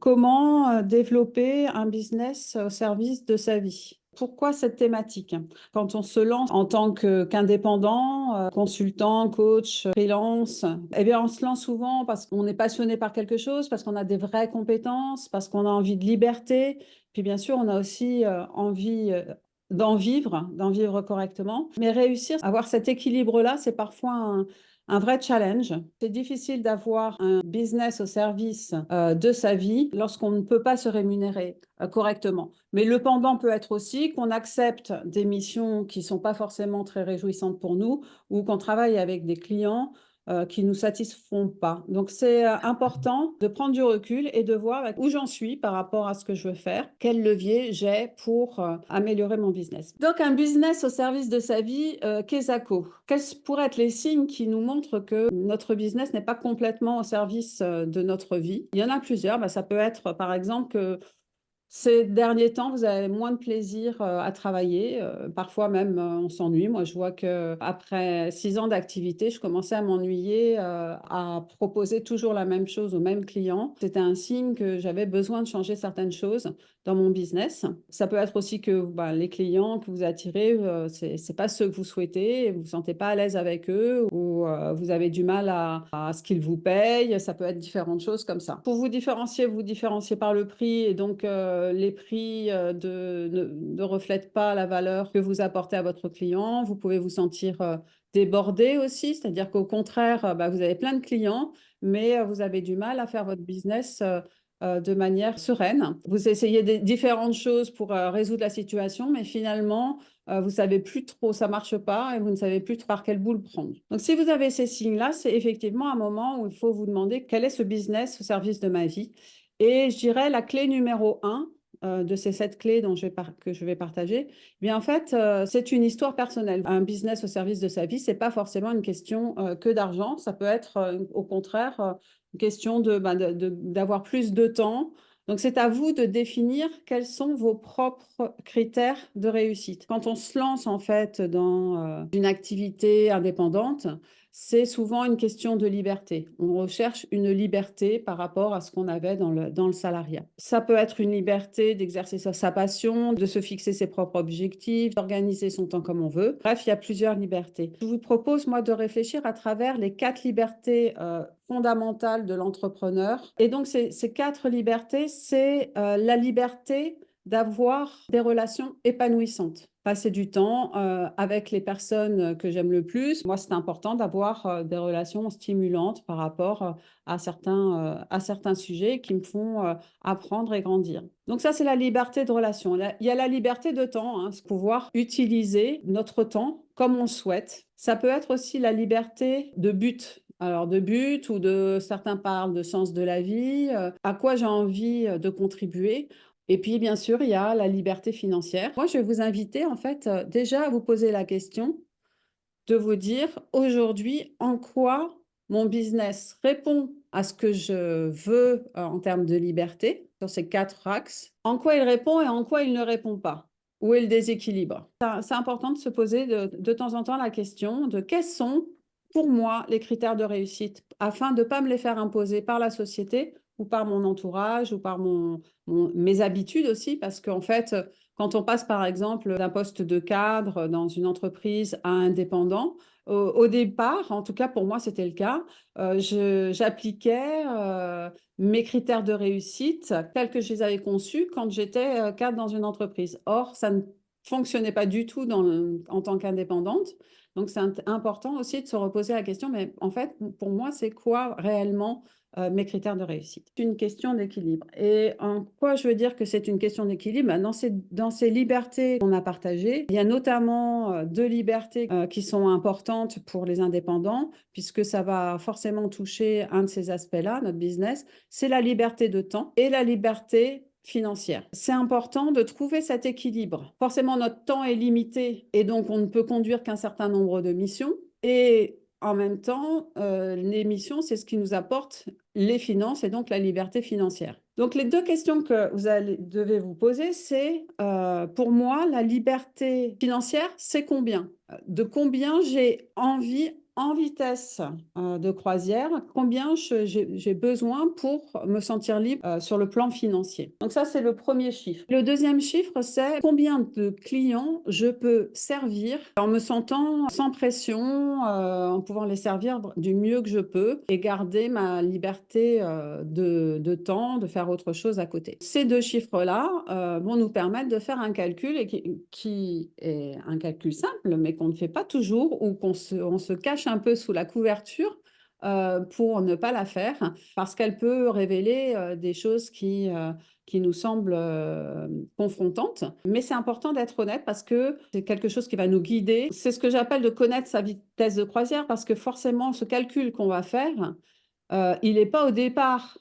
Comment développer un business au service de sa vie? Pourquoi cette thématique? Quand on se lance en tant qu'indépendant, consultant, coach, freelance, eh bien, on se lance souvent parce qu'on est passionné par quelque chose, parce qu'on a des vraies compétences, parce qu'on a envie de liberté. Puis bien sûr, on a aussi envie d'en vivre correctement. Mais réussir à avoir cet équilibre-là, c'est parfois un vrai challenge. C'est difficile d'avoir un business au service de sa vie lorsqu'on ne peut pas se rémunérer correctement. Mais le pendant peut être aussi qu'on accepte des missions qui ne sont pas forcément très réjouissantes pour nous ou qu'on travaille avec des clients qui ne nous satisfont pas. Donc, c'est important de prendre du recul et de voir où j'en suis par rapport à ce que je veux faire, quel levier j'ai pour améliorer mon business. Donc, un business au service de sa vie, qu'est-ce que quels pourraient être les signes qui nous montrent que notre business n'est pas complètement au service de notre vie? Il y en a plusieurs. Ça peut être, par exemple, que ces derniers temps, vous avez moins de plaisir à travailler. Parfois même, on s'ennuie. Moi, je vois qu'après 6 ans d'activité, je commençais à m'ennuyer à proposer toujours la même chose aux mêmes clients. C'était un signe que j'avais besoin de changer certaines choses dans mon business. Ça peut être aussi que les clients que vous attirez, c'est pas ceux que vous souhaitez, vous vous sentez pas à l'aise avec eux ou vous avez du mal à ce qu'ils vous payent. Ça peut être différentes choses comme ça. Pour vous différenciez par le prix et donc les prix ne reflètent pas la valeur que vous apportez à votre client. Vous pouvez vous sentir débordé aussi, c'est-à-dire qu'au contraire, vous avez plein de clients, mais vous avez du mal à faire votre business de manière sereine. Vous essayez des différentes choses pour résoudre la situation, mais finalement, vous savez plus trop, ça marche pas et vous ne savez plus trop par quelle boule prendre. Donc, si vous avez ces signes-là, c'est effectivement un moment où il faut vous demander quel est ce business au service de ma vie. Et je dirais la clé numéro 1 de ces 7 clés que je vais partager, bien en fait, c'est une histoire personnelle. Un business au service de sa vie, c'est pas forcément une question que d'argent. Ça peut être au contraire une question d'avoir plus de temps. Donc, c'est à vous de définir quels sont vos propres critères de réussite. Quand on se lance en fait dans une activité indépendante, c'est souvent une question de liberté. On recherche une liberté par rapport à ce qu'on avait dans le salariat. Ça peut être une liberté d'exercer sa passion, de se fixer ses propres objectifs, d'organiser son temps comme on veut. Bref, il y a plusieurs libertés. Je vous propose, moi, de réfléchir à travers les 4 libertés fondamentales de l'entrepreneur. Et donc, ces 4 libertés, c'est la liberté d'avoir des relations épanouissantes. Passer du temps avec les personnes que j'aime le plus. Moi, c'est important d'avoir des relations stimulantes par rapport à certains sujets qui me font apprendre et grandir. Donc ça, c'est la liberté de relation. Il y a la liberté de temps, hein, pouvoir utiliser notre temps comme on le souhaite. Ça peut être aussi la liberté de but. Alors, de but ou certains parlent de sens de la vie, à quoi j'ai envie de contribuer. Et puis, bien sûr, il y a la liberté financière. Moi, je vais vous inviter, en fait, déjà à vous poser la question de vous dire aujourd'hui en quoi mon business répond à ce que je veux en termes de liberté sur ces 4 axes, en quoi il répond et en quoi il ne répond pas. Où est le déséquilibre? C'est important de se poser de temps en temps la question de quels sont pour moi les critères de réussite afin de ne pas me les faire imposer par la société ou par mon entourage ou par mes habitudes aussi, parce qu'en fait, quand on passe par exemple d'un poste de cadre dans une entreprise à indépendant, au départ, en tout cas pour moi c'était le cas, j'appliquais mes critères de réussite tels que je les avais conçus quand j'étais cadre dans une entreprise. Or, ça ne fonctionnait pas du tout en tant qu'indépendante. Donc, c'est important aussi de se reposer la question, mais en fait, pour moi, c'est quoi réellement mes critères de réussite? C'est une question d'équilibre. Et en quoi je veux dire que c'est une question d'équilibre? Dans ces libertés qu'on a partagées, il y a notamment 2 libertés qui sont importantes pour les indépendants, puisque ça va forcément toucher un de ces aspects-là, notre business, c'est la liberté de temps et la liberté financière. C'est important de trouver cet équilibre. Forcément, notre temps est limité et donc on ne peut conduire qu'un certain nombre de missions. Et en même temps, les missions, c'est ce qui nous apporte les finances et donc la liberté financière. Donc, les 2 questions que devez vous poser, c'est pour moi, la liberté financière, c'est combien? de combien j'ai envie en vitesse de croisière, combien j'ai besoin pour me sentir libre sur le plan financier. Donc ça, c'est le premier chiffre. Le deuxième chiffre, c'est combien de clients je peux servir en me sentant sans pression, en pouvant les servir du mieux que je peux et garder ma liberté de temps, de faire autre chose à côté. Ces deux chiffres-là vont nous permettre de faire un calcul et qui est un calcul simple, mais qu'on ne fait pas toujours ou on se cache un peu sous la couverture pour ne pas la faire, parce qu'elle peut révéler des choses qui nous semblent confrontantes. Mais c'est important d'être honnête parce que c'est quelque chose qui va nous guider. C'est ce que j'appelle de connaître sa vitesse de croisière, parce que forcément, ce calcul qu'on va faire, il n'est pas au départ.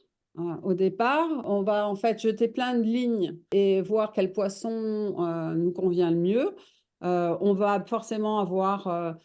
Au départ, on va en fait jeter plein de lignes et voir quel poisson nous convient le mieux. On va forcément avoir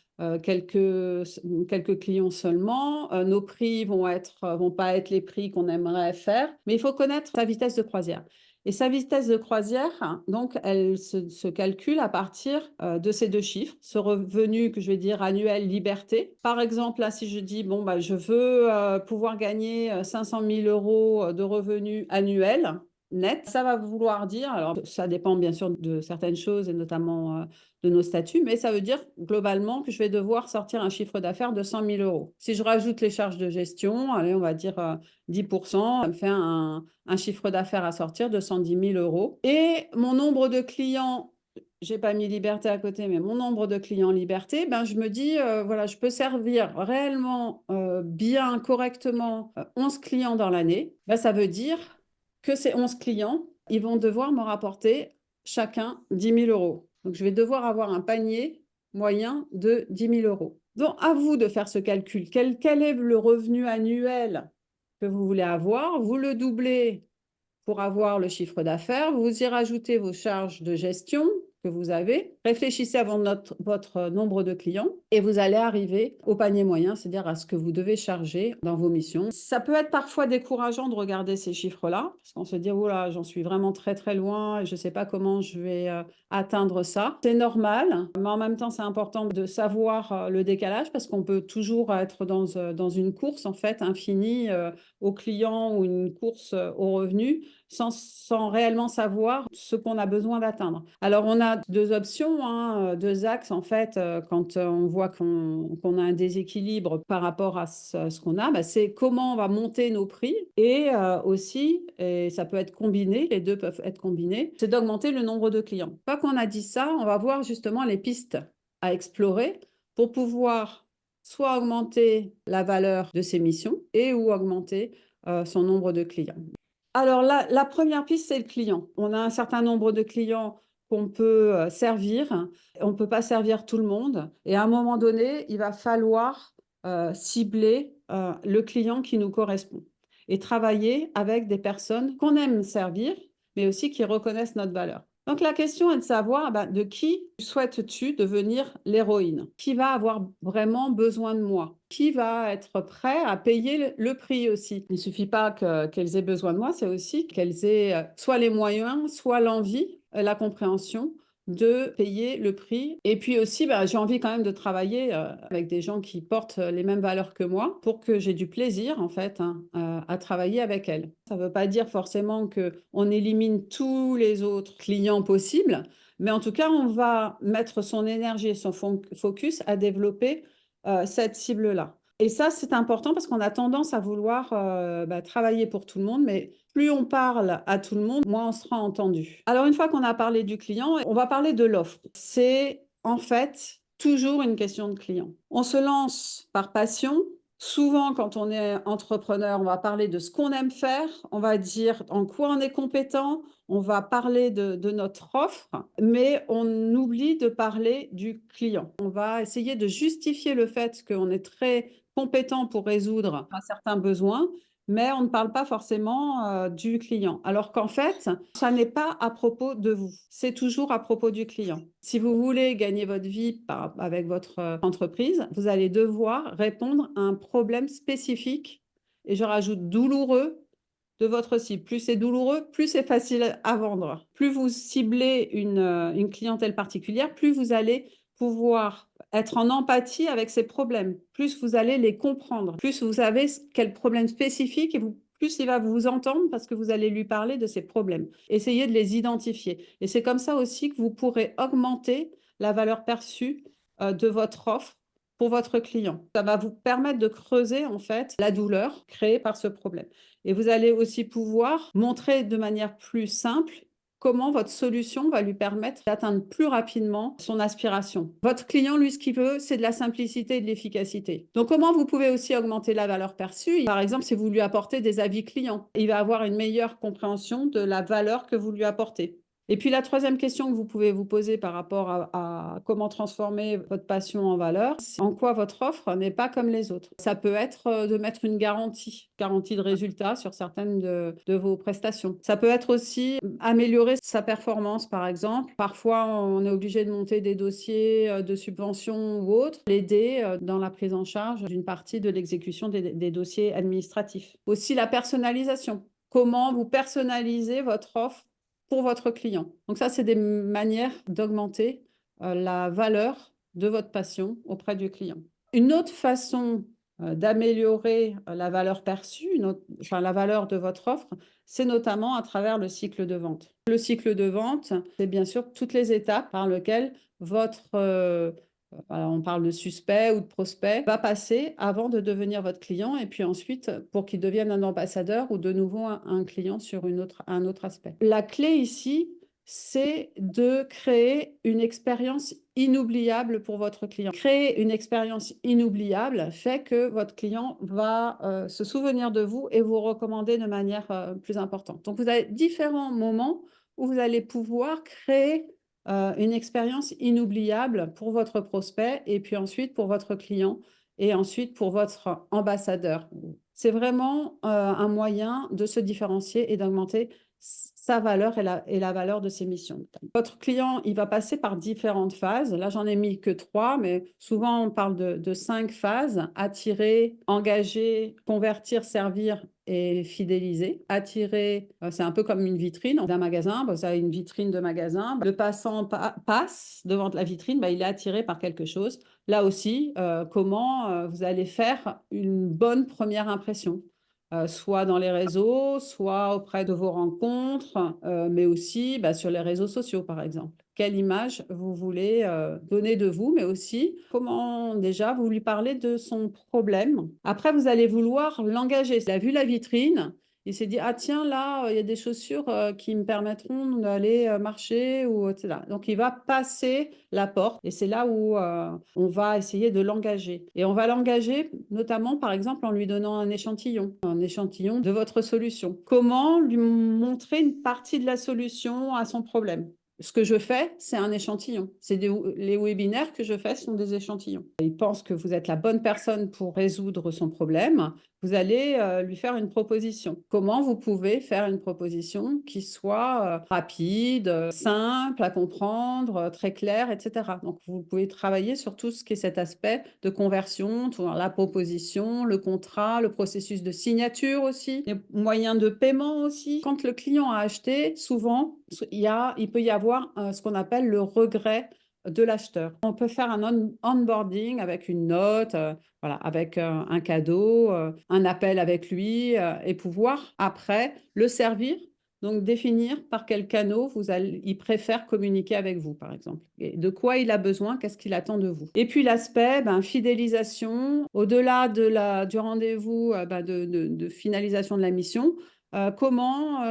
quelques clients seulement. Nos prix vont pas être les prix qu'on aimerait faire, mais il faut connaître sa vitesse de croisière. Et sa vitesse de croisière, donc, elle se calcule à partir de ces deux chiffres, ce revenu que je vais dire annuel liberté. Par exemple, là, si je dis, bon, bah, je veux pouvoir gagner 500 000 euros de revenus annuels net, ça va vouloir dire, alors ça dépend bien sûr de certaines choses et notamment de nos statuts, mais ça veut dire globalement que je vais devoir sortir un chiffre d'affaires de 100 000 euros. Si je rajoute les charges de gestion, allez, on va dire 10%, ça me fait un chiffre d'affaires à sortir de 110 000 euros. Et mon nombre de clients, j'ai pas mis liberté à côté, mais mon nombre de clients liberté, ben, je me dis, voilà, je peux servir réellement bien, correctement 11 clients dans l'année. Ben, ça veut dire que ces 11 clients, ils vont devoir me rapporter chacun 10 000 euros. Donc, je vais devoir avoir un panier moyen de 10 000 euros. Donc, à vous de faire ce calcul. Quel est le revenu annuel que vous voulez avoir? Vous le doublez pour avoir le chiffre d'affaires. Vous y rajoutez vos charges de gestion que vous avez. Réfléchissez à votre nombre de clients et vous allez arriver au panier moyen, c'est-à-dire à ce que vous devez charger dans vos missions. Ça peut être parfois décourageant de regarder ces chiffres-là, parce qu'on se dit, oh là, j'en suis vraiment très très loin et je ne sais pas comment je vais atteindre ça. C'est normal, mais en même temps, c'est important de savoir le décalage, parce qu'on peut toujours être dans une course en fait infinie aux clients ou une course aux revenus sans réellement savoir ce qu'on a besoin d'atteindre. Alors, on a deux options, hein, deux axes en fait, quand on voit qu'on a un déséquilibre par rapport à ce qu'on a, bah, c'est comment on va monter nos prix et aussi, et ça peut être combiné, les deux peuvent être combinés, c'est d'augmenter le nombre de clients. Une fois qu'on a dit ça, on va voir justement les pistes à explorer pour pouvoir soit augmenter la valeur de ses missions et ou augmenter son nombre de clients. Alors, la première piste, c'est le client. On a un certain nombre de clients qu'on peut servir. On ne peut pas servir tout le monde. Et à un moment donné, il va falloir cibler le client qui nous correspond et travailler avec des personnes qu'on aime servir, mais aussi qui reconnaissent notre valeur. Donc, la question est de savoir de qui souhaites-tu devenir l'héroïne? Qui va avoir vraiment besoin de moi? Qui va être prêt à payer le prix aussi? Il ne suffit pas qu'elles aient besoin de moi, c'est aussi qu'elles aient soit les moyens, soit l'envie, la compréhension de payer le prix. Et puis aussi, j'ai envie quand même de travailler avec des gens qui portent les mêmes valeurs que moi pour que j'ai du plaisir, en fait, hein, à travailler avec elles. Ça ne veut pas dire forcément qu'on élimine tous les autres clients possibles, mais en tout cas, on va mettre son énergie et son focus à développer cette cible-là. Et ça, c'est important parce qu'on a tendance à vouloir travailler pour tout le monde, mais plus on parle à tout le monde, moins on sera entendu. Alors, une fois qu'on a parlé du client, on va parler de l'offre. C'est en fait toujours une question de client. On se lance par passion. Souvent, quand on est entrepreneur, on va parler de ce qu'on aime faire, on va dire en quoi on est compétent, on va parler de notre offre, mais on oublie de parler du client. On va essayer de justifier le fait qu'on est très compétent pour résoudre un certain besoin, mais on ne parle pas forcément du client. Alors qu'en fait, ça n'est pas à propos de vous, c'est toujours à propos du client. Si vous voulez gagner votre vie avec votre entreprise, vous allez devoir répondre à un problème spécifique, et je rajoute douloureux, de votre cible. Plus c'est douloureux, plus c'est facile à vendre. Plus vous ciblez une clientèle particulière, plus vous allez pouvoir être en empathie avec ses problèmes. Plus vous allez les comprendre, plus vous savez quel problème spécifique et plus il va vous entendre parce que vous allez lui parler de ses problèmes. Essayez de les identifier. Et c'est comme ça aussi que vous pourrez augmenter la valeur perçue de votre offre pour votre client. Ça va vous permettre de creuser en fait la douleur créée par ce problème. Et vous allez aussi pouvoir montrer de manière plus simple comment votre solution va lui permettre d'atteindre plus rapidement son aspiration. Votre client, lui, ce qu'il veut, c'est de la simplicité et de l'efficacité. Donc, comment vous pouvez aussi augmenter la valeur perçue? Par exemple, si vous lui apportez des avis clients, il va avoir une meilleure compréhension de la valeur que vous lui apportez. Et puis la troisième question que vous pouvez vous poser par rapport à comment transformer votre passion en valeur, c'est en quoi votre offre n'est pas comme les autres. Ça peut être de mettre une garantie de résultat sur certaines de vos prestations. Ça peut être aussi améliorer sa performance, par exemple. Parfois, on est obligé de monter des dossiers de subvention ou autres, l'aider dans la prise en charge d'une partie de l'exécution des dossiers administratifs. Aussi la personnalisation. Comment vous personnalisez votre offre pour votre client. Donc ça, c'est des manières d'augmenter la valeur de votre passion auprès du client. Une autre façon d'améliorer la valeur perçue, enfin la valeur de votre offre, c'est notamment à travers le cycle de vente. Le cycle de vente, c'est bien sûr toutes les étapes par lesquelles votre on parle de suspect ou de prospect, va passer avant de devenir votre client et puis ensuite pour qu'il devienne un ambassadeur ou de nouveau un client sur un autre aspect. La clé ici, c'est de créer une expérience inoubliable pour votre client. Créer une expérience inoubliable fait que votre client va se souvenir de vous et vous recommander de manière plus importante. Donc, vous avez différents moments où vous allez pouvoir créer une expérience inoubliable pour votre prospect et puis ensuite pour votre client et ensuite pour votre ambassadeur. C'est vraiment un moyen de se différencier et d'augmenter sa valeur et la valeur de ses missions. Votre client, il va passer par différentes phases. Là, j'en ai mis que 3, mais souvent, on parle de 5 phases. Attirer, engager, convertir, servir et fidéliser. Attirer, c'est un peu comme une vitrine d'un magasin. Vous avez une vitrine de magasin. Le passant passe devant la vitrine, il est attiré par quelque chose. Là aussi, comment vous allez faire une bonne première impression. Soit dans les réseaux, soit auprès de vos rencontres, mais aussi sur les réseaux sociaux, par exemple. Quelle image vous voulez donner de vous, mais aussi comment déjà vous lui parlez de son problème. Après, vous allez vouloir l'engager. Il a vu la vitrine, il s'est dit, ah tiens, là, il y a des chaussures qui me permettront d'aller marcher, ou etc. Donc, il va passer la porte et c'est là où on va essayer de l'engager. Et on va l'engager notamment, par exemple, en lui donnant un échantillon de votre solution. Comment lui montrer une partie de la solution à son problème? Ce que je fais, c'est un échantillon. Les webinaires que je fais sont des échantillons. Il pense que vous êtes la bonne personne pour résoudre son problème. Vous allez lui faire une proposition. Comment vous pouvez faire une proposition qui soit rapide, simple à comprendre, très claire, etc. Donc, vous pouvez travailler sur tout ce qui est cet aspect de conversion, la proposition, le contrat, le processus de signature aussi, les moyens de paiement aussi. Quand le client a acheté, souvent, il peut y avoir ce qu'on appelle le regret de l'acheteur. On peut faire un onboarding avec une note, avec un cadeau, un appel avec lui et pouvoir après le servir. Donc, définir par quel canal il préfère communiquer avec vous, par exemple. Et de quoi il a besoin, qu'est-ce qu'il attend de vous. Et puis, l'aspect fidélisation, au-delà du rendez-vous de finalisation de la mission, comment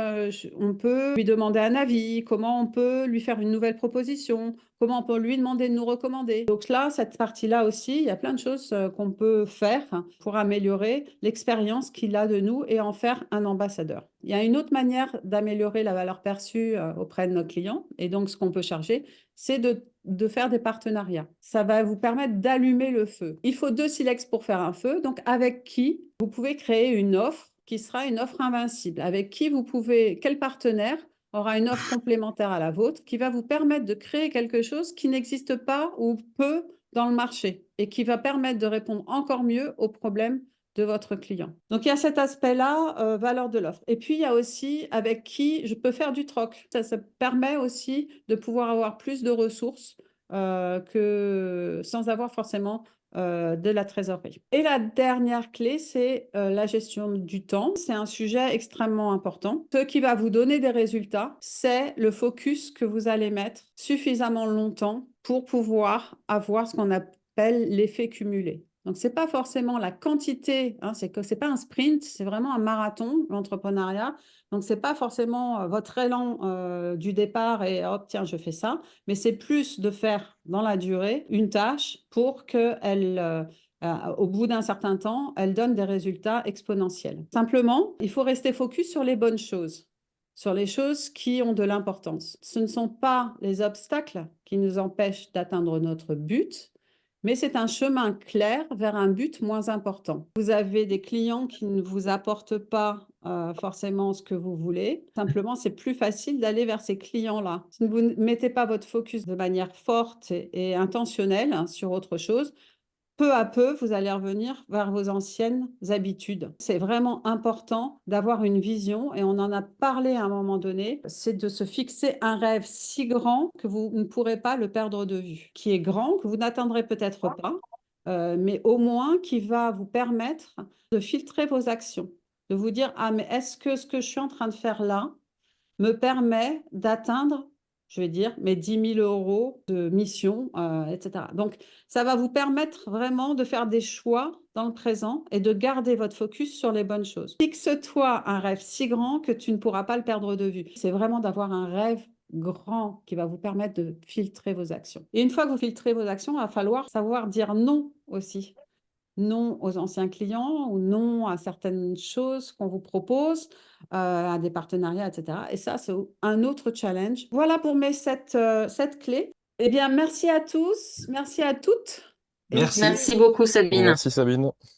on peut lui demander un avis, comment on peut lui faire une nouvelle proposition, comment on peut lui demander de nous recommander. Donc là, cette partie-là aussi, il y a plein de choses qu'on peut faire pour améliorer l'expérience qu'il a de nous et en faire un ambassadeur. Il y a une autre manière d'améliorer la valeur perçue auprès de nos clients, et donc ce qu'on peut charger, c'est de faire des partenariats. Ça va vous permettre d'allumer le feu. Il faut 2 silex pour faire un feu, donc avec qui vous pouvez créer une offre qui sera une offre invincible, avec qui quel partenaire aura une offre complémentaire à la vôtre, qui va vous permettre de créer quelque chose qui n'existe pas ou peu dans le marché et qui va permettre de répondre encore mieux aux problèmes de votre client. Donc, il y a cet aspect-là, valeur de l'offre. Et puis, il y a aussi avec qui je peux faire du troc. Ça permet aussi de pouvoir avoir plus de ressources sans avoir forcément de la trésorerie. Et la dernière clé, c'est la gestion du temps. C'est un sujet extrêmement important. Ce qui va vous donner des résultats, c'est le focus que vous allez mettre suffisamment longtemps pour pouvoir avoir ce qu'on appelle l'effet cumulé. Donc, ce n'est pas forcément la quantité, hein, c'est pas un sprint, c'est vraiment un marathon, l'entrepreneuriat. Donc, ce n'est pas forcément votre élan du départ et hop, tiens, je fais ça, mais c'est plus de faire dans la durée une tâche pour qu'elle, au bout d'un certain temps, elle donne des résultats exponentiels. Simplement, il faut rester focus sur les bonnes choses, sur les choses qui ont de l'importance. Ce ne sont pas les obstacles qui nous empêchent d'atteindre notre but, mais c'est un chemin clair vers un but moins important. Vous avez des clients qui ne vous apportent pas forcément ce que vous voulez. Simplement, c'est plus facile d'aller vers ces clients-là. Si vous ne mettez pas votre focus de manière forte et intentionnelle sur autre chose, peu à peu, vous allez revenir vers vos anciennes habitudes. C'est vraiment important d'avoir une vision, et on en a parlé à un moment donné, c'est de se fixer un rêve si grand que vous ne pourrez pas le perdre de vue, qui est grand, que vous n'atteindrez peut-être pas, mais au moins qui va vous permettre de filtrer vos actions, de vous dire, ah, mais est-ce que ce que je suis en train de faire là me permet d'atteindre, je vais dire, mes 10 000 euros de mission, etc. Donc, ça va vous permettre vraiment de faire des choix dans le présent et de garder votre focus sur les bonnes choses. Fixe-toi un rêve si grand que tu ne pourras pas le perdre de vue. C'est vraiment d'avoir un rêve grand qui va vous permettre de filtrer vos actions. Et une fois que vous filtrez vos actions, il va falloir savoir dire non aussi. Non aux anciens clients ou non à certaines choses qu'on vous propose, à des partenariats, etc. Et ça, c'est un autre challenge. Voilà pour mes 7 clés. Eh bien, merci à tous, merci à toutes. Et Merci. Merci beaucoup, Sabine. Merci Sabine.